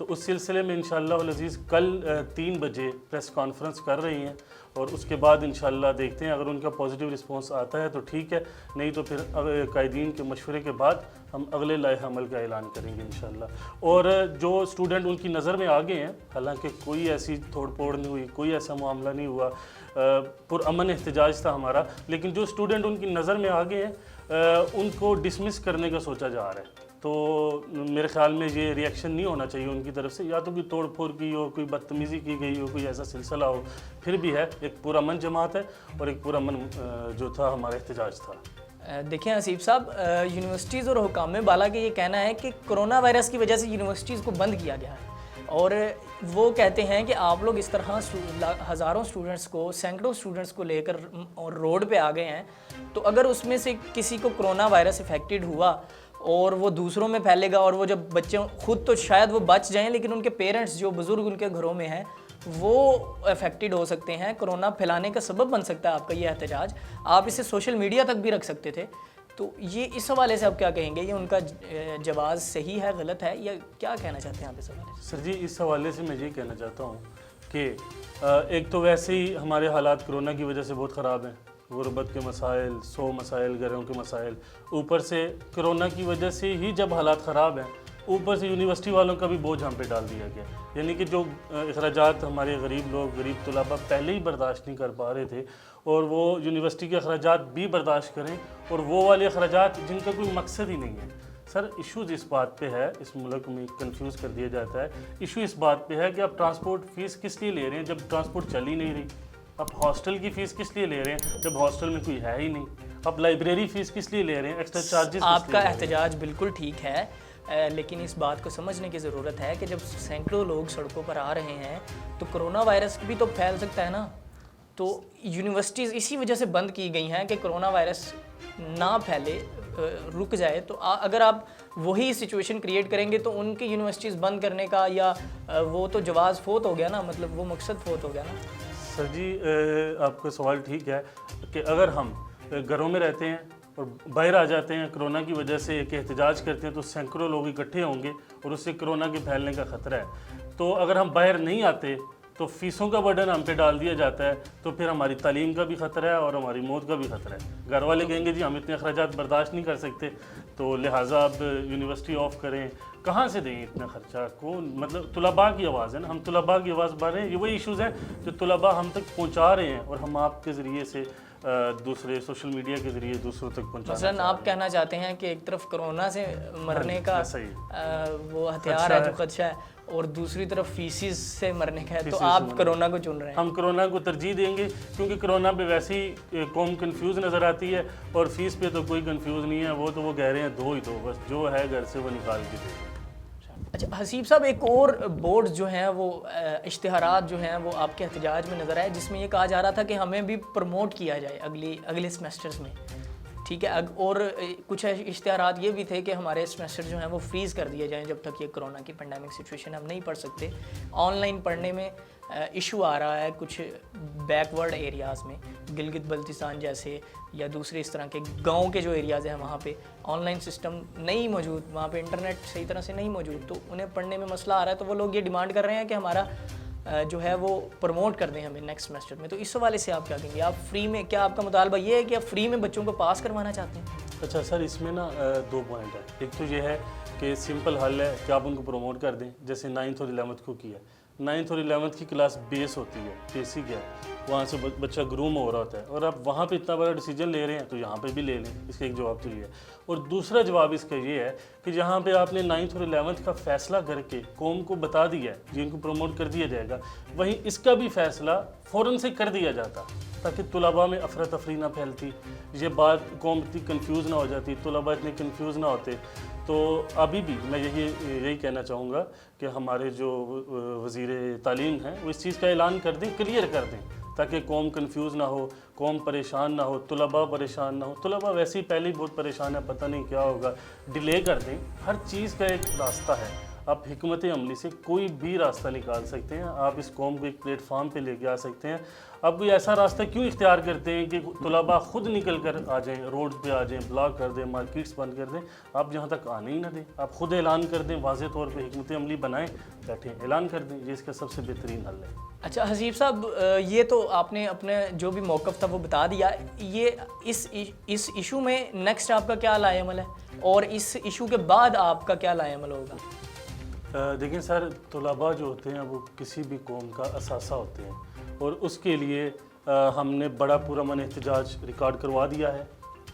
تو اس سلسلے میں انشاءاللہ العزیز کل 3 بجے پریس کانفرنس کر رہی ہیں، اور اس کے بعد انشاءاللہ دیکھتے ہیں، اگر ان کا پازیٹیو رسپانس آتا ہے تو ٹھیک ہے، نہیں تو پھر قائدین کے مشورے کے بعد ہم اگلے لائحہ عمل کا اعلان کریں گے انشاءاللہ۔ اور جو اسٹوڈنٹ ان کی نظر میں آ گئے ہیں، حالانکہ کوئی ایسی توڑ پھوڑ نہیں ہوئی، کوئی ایسا معاملہ نہیں ہوا، پرامن احتجاج تھا ہمارا، لیکن جو اسٹوڈنٹ ان کی نظر میں آ گئے ہیں ان کو ڈسمس کرنے کا سوچا جا رہا ہے۔ تو میرے خیال میں یہ ری ایکشن نہیں ہونا چاہیے ان کی طرف سے، یا تو کوئی توڑ پھوڑ کی ہو، کوئی بدتمیزی کی گئی ہو، کوئی ایسا سلسلہ ہو، پھر بھی ہے ایک پرامن جماعت ہے، اور ایک پرامن جو تھا ہمارا احتجاج تھا۔ دیکھیں حسیب صاحب، یونیورسٹیز اور حکام بالا کا یہ کہنا ہے کہ کرونا وائرس کی وجہ سے یونیورسٹیز کو بند کیا گیا ہے، اور وہ کہتے ہیں کہ آپ لوگ اس طرح ہزاروں اسٹوڈنٹس کو، سینکڑوں اسٹوڈنٹس کو لے کر اور روڈ پہ آ گئے ہیں، تو اگر اس میں سے کسی کو کرونا وائرس افیکٹڈ ہوا اور وہ دوسروں میں پھیلے گا، اور وہ جب بچے خود تو شاید وہ بچ جائیں، لیکن ان کے پیرنٹس جو بزرگ ان کے گھروں میں ہیں وہ افیکٹڈ ہو سکتے ہیں، کرونا پھیلانے کا سبب بن سکتا ہے آپ کا یہ احتجاج۔ آپ اسے سوشل میڈیا تک بھی رکھ سکتے تھے، تو یہ اس حوالے سے آپ کیا کہیں گے؟ یہ ان کا جواز صحیح ہے، غلط ہے، یا کیا کہنا چاہتے ہیں آپ اس حوالے سے؟ سر جی، اس حوالے سے میں یہ کہنا چاہتا ہوں کہ ایک تو ویسے ہی ہمارے حالات کرونا کی وجہ سے بہت خراب ہیں، غربت کے مسائل، 100 مسائل، گھروں کے مسائل، اوپر سے کرونا کی وجہ سے ہی جب حالات خراب ہیں، اوپر سے یونیورسٹی والوں کا بھی بوجھ ہم پہ ڈال دیا گیا، یعنی کہ جو اخراجات ہمارے غریب لوگ، غریب طلباء پہلے ہی برداشت نہیں کر پا رہے تھے، اور وہ یونیورسٹی کے اخراجات بھی برداشت کریں، اور وہ والے اخراجات جن کا کوئی مقصد ہی نہیں ہے۔ سر ایشوز اس بات پہ ہے، اس ملک میں کنفیوز کر دیا جاتا ہے، ایشو اس بات پہ ہے کہ آپ ٹرانسپورٹ فیس کس لیے لے رہے ہیں جب ٹرانسپورٹ چل ہی نہیں رہی؟ آپ ہاسٹل کی فیس کس لیے لے رہے ہیں جب ہاسٹل میں کوئی ہے ہی نہیں؟ آپ لائبریری فیس کس لیے لے رہے ہیں؟ ایکسٹرا چارجز آپ کا احتجاج بالکل ٹھیک ہے، لیکن اس بات کو سمجھنے کی ضرورت ہے کہ جب سینکڑوں لوگ سڑکوں پر آ رہے ہیں تو کرونا وائرس بھی تو پھیل سکتا ہے نا۔ تو یونیورسٹیز اسی وجہ سے بند کی گئی ہیں کہ کرونا وائرس نہ پھیلے، رک جائے۔ تو اگر آپ وہی سچویشن کریٹ کریں گے تو ان کی یونیورسٹیز بند کرنے کا یا وہ تو جواز فوت ہو گیا نا، مطلب وہ مقصد فوت ہو گیا نا۔ سر جی، آپ کا سوال ٹھیک ہے کہ اگر ہم گھروں میں رہتے ہیں اور باہر آ جاتے ہیں، کرونا کی وجہ سے ایک احتجاج کرتے ہیں، تو سینکڑوں لوگ اکٹھے ہوں گے اور اس سے کرونا کے پھیلنے کا خطرہ ہے۔ تو اگر ہم باہر نہیں آتے تو فیسوں کا برڈن ہم پہ ڈال دیا جاتا ہے، تو پھر ہماری تعلیم کا بھی خطرہ ہے اور ہماری موت کا بھی خطرہ ہے۔ گھر والے کہیں گے جی ہم اتنے اخراجات برداشت نہیں کر سکتے، تو لہٰذا اب یونیورسٹی آف کریں، کہاں سے دیں اتنا خرچہ؟ کون؟ مطلب طلباء کی آواز ہے نا، ہم طلباء کی آواز بڑھ رہے ہیں، یہ وہی ایشوز ہیں جو طلباء ہم تک پہنچا رہے ہیں، اور ہم آپ کے ذریعے سے دوسرے سوشل میڈیا کے ذریعے دوسروں تک پہنچانا چاہتے ہیں۔ مثلاً آپ کہنا چاہتے ہیں کہ ایک طرف کرونا سے مرنے کا وہ ہتھیار ہے جو خدشہ ہے، اور دوسری طرف فیسز سے مرنے کا ہے، تو آپ کرونا کو چن رہے ہیں؟ ہم کرونا کو ترجیح دیں گے، کیونکہ کرونا پہ ویسے ہی قوم کنفیوز نظر آتی ہے، اور فیس پہ تو کوئی کنفیوز نہیں ہے، وہ تو وہ کہہ رہے ہیں دو ہی دو، بس جو ہے گھر سے وہ نکال کے دے۔ اچھا حسیب صاحب، ایک اور بورڈ جو ہیں وہ اشتہارات جو ہیں وہ آپ کے احتجاج میں نظر آئے، جس میں یہ کہا جا رہا تھا کہ ہمیں بھی پروموٹ کیا جائے اگلے سیمسٹرز میں، ٹھیک ہے، اور کچھ اشتہارات یہ بھی تھے کہ ہمارے سیمسٹر جو ہیں وہ فریز کر دیے جائیں جب تک یہ کرونا کی پینڈیمک سچویشن ہم نہیں پڑھ سکتے۔ آن لائن پڑھنے میں ایشو آ رہا ہے کچھ بیک ورڈ ایریاز میں، گلگت بلتستان جیسے یا دوسرے اس طرح کے گاؤں کے جو ایریاز ہیں وہاں پہ آن لائن سسٹم نہیں موجود، وہاں پہ انٹرنیٹ صحیح طرح سے نہیں موجود، تو انہیں پڑھنے میں مسئلہ آ رہا ہے، تو وہ لوگ یہ ڈیمانڈ کر رہے ہیں کہ ہمارا جو ہے وہ پروموٹ کر دیں ہمیں نیکسٹ سیمسٹر میں۔ تو اس حوالے سے آپ کیا کہیں گے؟ آپ فری میں، کیا آپ کا مطالبہ یہ ہے کہ آپ فری میں بچوں کو پاس کروانا چاہتے ہیں؟ اچھا سر، اس میں نا 2 پوائنٹ ہے۔ ایک تو یہ ہے کہ سمپل حل ہے کہ آپ ان کو پروموٹ کر دیں، جیسے 9th اور 11th کو کیا۔ 9th اور 11th کی کلاس بیس ہوتی ہے، بیسک ہے، وہاں سے بچہ گروم ہو رہا ہوتا ہے، اور آپ وہاں پہ اتنا بڑا ڈیسیجن لے رہے ہیں تو یہاں پہ بھی لے لیں۔ اس کا ایک جواب تو یہ ہے، اور دوسرا جواب اس کا یہ ہے کہ جہاں پہ آپ نے 9th اور 11th کا فیصلہ کر کے قوم کو بتا دیا ہے جن کو پروموٹ کر دیا جائے گا، وہیں اس کا بھی فیصلہ فوراً سے کر دیا جاتا، تاکہ طلباء میں افراتفری نہ پھیلتی، یہ بات قوم اتنی کنفیوز نہ ہو جاتی، طلباء اتنے کنفیوز نہ ہوتے۔ تو ابھی بھی میں یہی کہنا چاہوں گا کہ ہمارے جو وزیر تعلیم ہیں وہ اس چیز کا اعلان کر دیں، کلیئر کر دیں، تاکہ قوم کنفیوز نہ ہو، قوم پریشان نہ ہو، طلباء پریشان نہ ہو۔ طلباء ویسے ہی پہلے ہی بہت پریشان ہے، پتہ نہیں کیا ہوگا، ڈیلے کر دیں۔ ہر چیز کا ایک راستہ ہے، آپ حکمت عملی سے کوئی بھی راستہ نکال سکتے ہیں. آپ اس قوم کو ایک پلیٹ فارم پہ لے کے آ سکتے ہیں. آپ کوئی ایسا راستہ کیوں اختیار کرتے ہیں کہ طلباء خود نکل کر آ جائیں, روڈ پہ آ جائیں, بلاک کر دیں, مارکیٹس بند کر دیں. آپ جہاں تک آنے ہی نہ دیں, آپ خود اعلان کر دیں, واضح طور پہ حکمت عملی بنائیں, بیٹھیں اعلان کر دیں. یہ اس کا سب سے بہترین حل ہے. اچھا حسیب صاحب, یہ تو آپ نے اپنے جو بھی موقف تھا وہ بتا دیا. یہ اس ایشو میں نیکسٹ آپ کا کیا لائے عمل ہے, اور اس ایشو کے بعد آپ کا کیا لائے عمل ہوگا؟ دیکھیں سر, طلباء جو ہوتے ہیں وہ کسی بھی قوم کا اثاثہ ہوتے ہیں, اور اس کے لیے ہم نے بڑا پرامن احتجاج ریکارڈ کروا دیا ہے.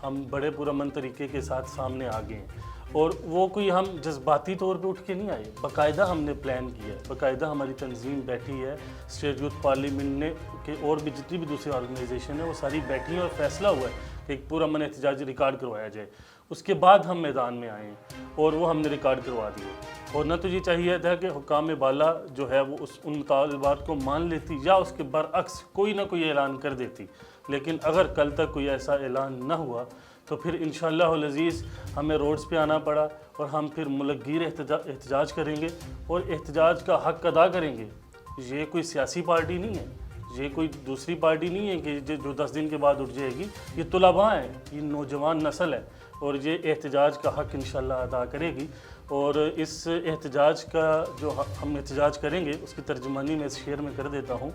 ہم بڑے پرامن طریقے کے ساتھ سامنے آ گئے ہیں, اور وہ کوئی ہم جذباتی طور پہ اٹھ کے نہیں آئے. باقاعدہ ہم نے پلان کیا ہے, باقاعدہ ہماری تنظیم بیٹھی ہے, اسٹیٹ یوتھ پارلیمنٹ نے کہ اور بھی جتنی بھی دوسری آرگنائزیشن ہے وہ ساری بیٹھی ہیں, اور فیصلہ ہوا ہے کہ ایک پرامن احتجاج ریکارڈ کروایا جائے. اس کے بعد ہم میدان میں آئے ہیں, اور وہ ہم نے ریکارڈ کروا دیے. اور نہ تو یہ چاہیے تھا کہ حکام بالا جو ہے وہ ان مطالبات کو مان لیتی, یا اس کے برعکس کوئی نہ کوئی اعلان کر دیتی. لیکن اگر کل تک کوئی ایسا اعلان نہ ہوا تو پھر انشاءاللہ العزیز ہمیں روڈز پہ آنا پڑا, اور ہم پھر ملک گیر احتجاج کریں گے, اور احتجاج کا حق ادا کریں گے. یہ کوئی سیاسی پارٹی نہیں ہے, یہ کوئی دوسری پارٹی نہیں ہے کہ جو 10 دن کے بعد اٹھ جائے گی. یہ طلباء ہیں, یہ نوجوان نسل ہے, اور یہ احتجاج کا حق انشاءاللہ ادا کرے گی. اور اس احتجاج کا جو ہم احتجاج کریں گے اس کی ترجمانی میں اس شعر میں کر دیتا ہوں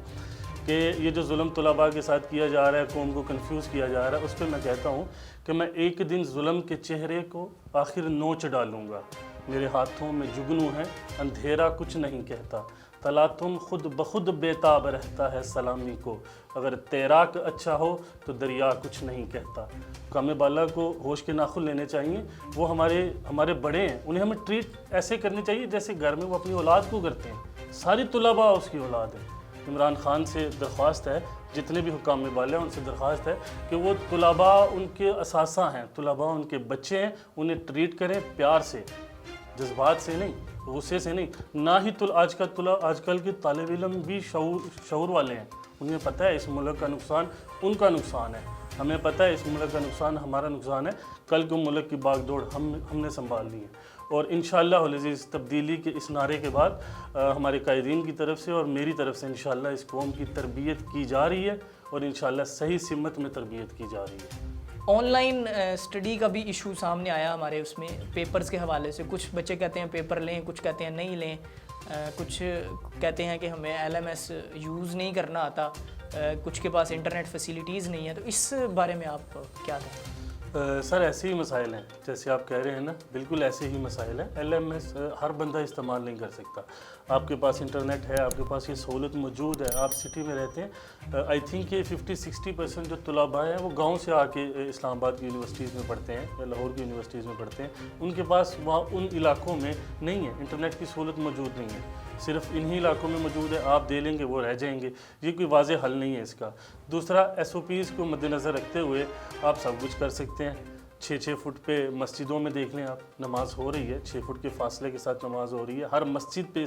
کہ یہ جو ظلم طلباء کے ساتھ کیا جا رہا ہے, قوم کو کنفیوز کیا جا رہا ہے, اس پہ میں کہتا ہوں کہ میں ایک دن ظلم کے چہرے کو آخر نوچ ڈالوں گا. میرے ہاتھوں میں جگنو ہے, اندھیرا کچھ نہیں کہتا, تلاتم خود بخود بےتاب رہتا ہے سلامی کو, اگر تیراک اچھا ہو تو دریا کچھ نہیں کہتا. حکام بالا کو ہوش کے ناخن لینے چاہیے. وہ ہمارے بڑے ہیں, انہیں ہمیں ٹریٹ ایسے کرنی چاہیے جیسے گھر میں وہ اپنی اولاد کو کرتے ہیں. ساری طلباء اس کی اولاد ہیں. عمران خان سے درخواست ہے, جتنے بھی حکام بالا ہیں ان سے درخواست ہے کہ وہ طلباء ان کے اثاثہ ہیں, طلباء ان کے بچے ہیں, انہیں ٹریٹ کریں پیار سے, جذبات سے نہیں, غصے سے نہیں. نہ ہی آج کل کے طالب علم بھی شعور والے ہیں. انہیں پتہ ہے اس ملک کا نقصان ان کا نقصان ہے, ہمیں پتہ ہے اس ملک کا نقصان ہمارا نقصان ہے. کل کو ملک کی باغ دوڑ ہم نے سنبھالنی ہے, اور انشاءاللہ العزیز تبدیلی کے اس نعرے کے بعد ہمارے قائدین کی طرف سے اور میری طرف سے انشاءاللہ اس قوم کی تربیت کی جا رہی ہے, اور انشاءاللہ صحیح سمت میں تربیت کی جا رہی ہے. آن لائن اسٹڈی کا بھی ایشو سامنے آیا ہمارے اس میں, پیپرز کے حوالے سے. کچھ بچے کہتے ہیں پیپر لیں, کچھ کہتے ہیں نہیں لیں, کچھ کہتے ہیں کہ ہمیں LMS یوز نہیں کرنا آتا, کچھ کے پاس انٹرنیٹ فیسیلیٹیز نہیں ہے. تو اس بارے میں آپ کیا کہیں؟ سر ایسے ہی مسائل ہیں جیسے آپ کہہ رہے ہیں نا, بالکل ایسے ہی مسائل ہیں. LMS ہر بندہ استعمال نہیں کر سکتا. آپ کے پاس انٹرنیٹ ہے, آپ کے پاس یہ سہولت موجود ہے, آپ سٹی میں رہتے ہیں. آئی تھنک کہ 50-60% جو طلباء ہیں وہ گاؤں سے آ کے اسلام آباد کی یونیورسٹیز میں پڑھتے ہیں یا لاہور کی یونیورسٹیز میں پڑھتے ہیں. ان کے پاس وہاں ان علاقوں میں نہیں ہے, انٹرنیٹ کی سہولت موجود نہیں ہے. صرف انہی علاقوں میں موجود ہے, آپ دے لیں گے وہ رہ جائیں گے. یہ کوئی واضح حل نہیں ہے اس کا. دوسرا, SOPs کو مد نظر رکھتے ہوئے آپ سب کچھ کر سکتے ہیں. 6 فٹ پہ مسجدوں میں دیکھ لیں آپ, نماز ہو رہی ہے, 6 فٹ کے فاصلے کے ساتھ نماز ہو رہی ہے. ہر مسجد پہ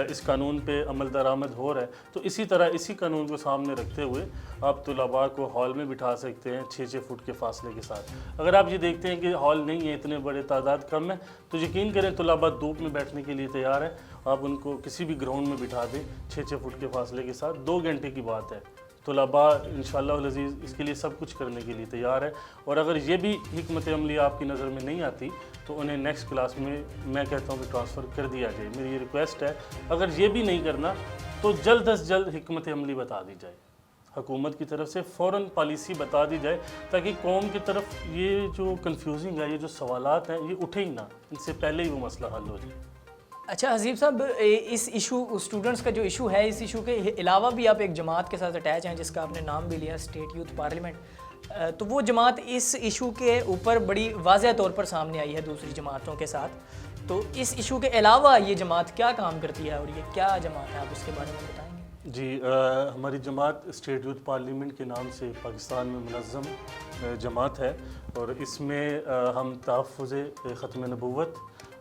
اس قانون پہ عمل درآمد ہو رہا ہے. تو اسی طرح اسی قانون کو سامنے رکھتے ہوئے آپ طلباء کو ہال میں بٹھا سکتے ہیں 6 فٹ کے فاصلے کے ساتھ. اگر آپ یہ دیکھتے ہیں کہ ہال نہیں ہے, اتنے بڑے تعداد کم ہے, تو یقین کریں طلباء دھوپ میں بیٹھنے کے لیے تیار ہے. آپ ان کو کسی بھی گراؤنڈ میں بٹھا دیں 6 فٹ کے فاصلے کے ساتھ, 2 گھنٹے کی بات ہے. طلباء انشاءاللہ العزیز اس کے لیے سب کچھ کرنے کے لیے تیار ہے. اور اگر یہ بھی حکمت عملی آپ کی نظر میں نہیں آتی تو انہیں نیکسٹ کلاس میں کہتا ہوں کہ ٹرانسفر کر دیا جائے. میری یہ ریکویسٹ ہے, اگر یہ بھی نہیں کرنا تو جلد از جلد حکمت عملی بتا دی جائے, حکومت کی طرف سے فوراً پالیسی بتا دی جائے, تاکہ قوم کی طرف یہ جو کنفیوزنگ ہے, یہ جو سوالات ہیں, یہ اٹھیں ہی نہ, ان سے پہلے ہی وہ مسئلہ حل ہو جائے. اچھا حسیب صاحب, اس ایشو اسٹوڈنٹس کا جو ایشو ہے, اس ایشو کے علاوہ بھی آپ ایک جماعت کے ساتھ اٹیچ ہیں جس کا آپ نے نام بھی لیا, اسٹیٹ یوتھ پارلیمنٹ. تو وہ جماعت اس ایشو کے اوپر بڑی واضح طور پر سامنے آئی ہے دوسری جماعتوں کے ساتھ. تو اس ایشو کے علاوہ یہ جماعت کیا کام کرتی ہے, اور یہ کیا جماعت ہے, آپ اس کے بارے میں بتائیں گے؟ جی, ہماری جماعت اسٹیٹ یوتھ پارلیمنٹ کے نام سے پاکستان میں منظم جماعت ہے, اور اس میں ہم تحفظ ختم نبوت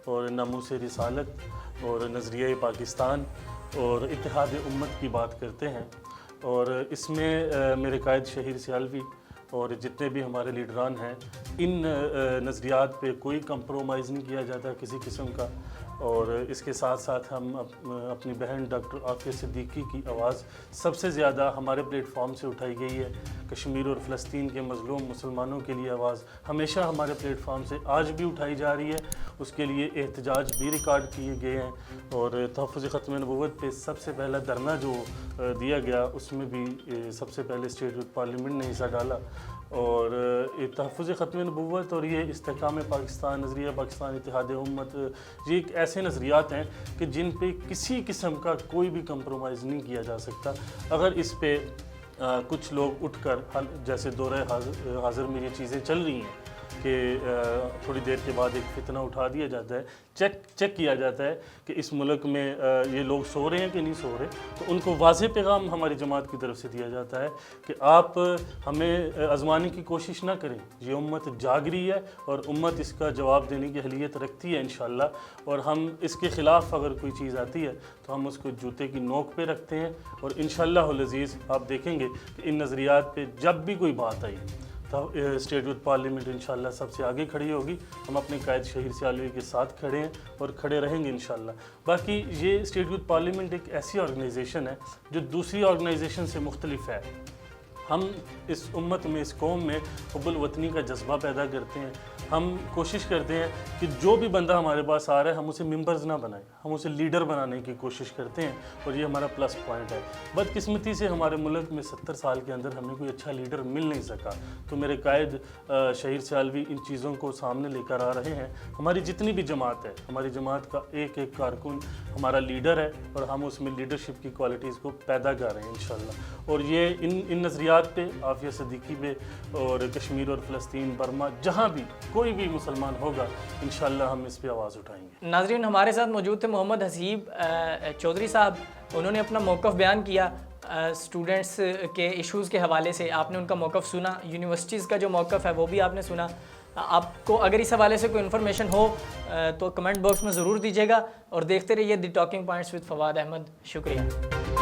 اور ناموس رسالت اور نظریہ پاکستان اور اتحاد امت کی بات کرتے ہیں. اور اس میں میرے قائد شہیر سیالوی اور جتنے بھی ہمارے لیڈران ہیں, ان نظریات پہ کوئی کمپرومائز نہیں کیا جاتا کسی قسم کا. اور اس کے ساتھ ساتھ ہم اپنی بہن ڈاکٹر عافیہ صدیقی کی آواز سب سے زیادہ ہمارے پلیٹ فارم سے اٹھائی گئی ہے. کشمیر اور فلسطین کے مظلوم مسلمانوں کے لیے آواز ہمیشہ ہمارے پلیٹ فارم سے آج بھی اٹھائی جا رہی ہے. اس کے لیے احتجاج بھی ریکارڈ کیے گئے ہیں, اور تحفظ ختم نبوت پہ سب سے پہلا دھرنا جو دیا گیا اس میں بھی سب سے پہلے اسٹیٹ یوتھ پارلیمنٹ نے حصہ ڈالا. اور تحفظ ختم نبوت اور یہ استحکام پاکستان, نظریہ پاکستان, اتحاد امت, یہ ایک ایسے نظریات ہیں کہ جن پہ کسی قسم کا کوئی بھی کمپرومائز نہیں کیا جا سکتا. اگر اس پہ کچھ لوگ اٹھ کر, جیسے دورہ حاضر میں یہ چیزیں چل رہی ہیں کہ تھوڑی دیر کے بعد ایک فتنہ اٹھا دیا جاتا ہے, چیک کیا جاتا ہے کہ اس ملک میں یہ لوگ سو رہے ہیں کہ نہیں سو رہے, تو ان کو واضح پیغام ہماری جماعت کی طرف سے دیا جاتا ہے کہ آپ ہمیں آزمانے کی کوشش نہ کریں. یہ امت جاگ رہی ہے اور امت اس کا جواب دینے کی اہلیت رکھتی ہے انشاءاللہ, اور ہم اس کے خلاف اگر کوئی چیز آتی ہے تو ہم اس کو جوتے کی نوک پہ رکھتے ہیں. اور انشاءاللہ العزیز آپ دیکھیں گے کہ ان نظریات پہ جب بھی کوئی بات آئی تو اسٹیٹ یوتھ پارلیمنٹ انشاءاللہ سب سے آگے کھڑی ہوگی. ہم اپنے قائد شہیر سیالوی کے ساتھ کھڑے ہیں اور کھڑے رہیں گے انشاءاللہ. باقی یہ اسٹیٹ یوتھ پارلیمنٹ ایک ایسی آرگنائزیشن ہے جو دوسری آرگنائزیشن سے مختلف ہے. ہم اس امت میں, اس قوم میں حب الوطنی کا جذبہ پیدا کرتے ہیں. ہم کوشش کرتے ہیں کہ جو بھی بندہ ہمارے پاس آ رہا ہے ہم اسے ممبرز نہ بنائیں, ہم اسے لیڈر بنانے کی کوشش کرتے ہیں, اور یہ ہمارا پلس پوائنٹ ہے. بدقسمتی سے ہمارے ملک میں 70 سال کے اندر ہمیں کوئی اچھا لیڈر مل نہیں سکا, تو میرے قائد شہیر سیالوی ان چیزوں کو سامنے لے کر آ رہے ہیں. ہماری جتنی بھی جماعت ہے, ہماری جماعت کا ایک ایک کارکن ہمارا لیڈر ہے, اور ہم اس میں لیڈرشپ کی کوالٹیز کو پیدا کر رہے ہیں انشاءاللہ. اور یہ ان نظریات پہ, عافیہ صدیقی پہ, اور کشمیر اور فلسطین, برما, جہاں بھی کوئی بھی مسلمان ہوگا انشاءاللہ ہم اس پہ آواز اٹھائیں گے. ناظرین, ہمارے ساتھ موجود تھے محمد حسیب چودھری صاحب. انہوں نے اپنا موقف بیان کیا اسٹوڈنٹس کے ایشوز کے حوالے سے. آپ نے ان کا موقف سنا, یونیورسٹیز کا جو موقف ہے وہ بھی آپ نے سنا. آپ کو اگر اس حوالے سے کوئی انفارمیشن ہو تو کمنٹ باکس میں ضرور دیجیے گا, اور دیکھتے رہیے the talking points with Fawad Ahmed. شکریہ.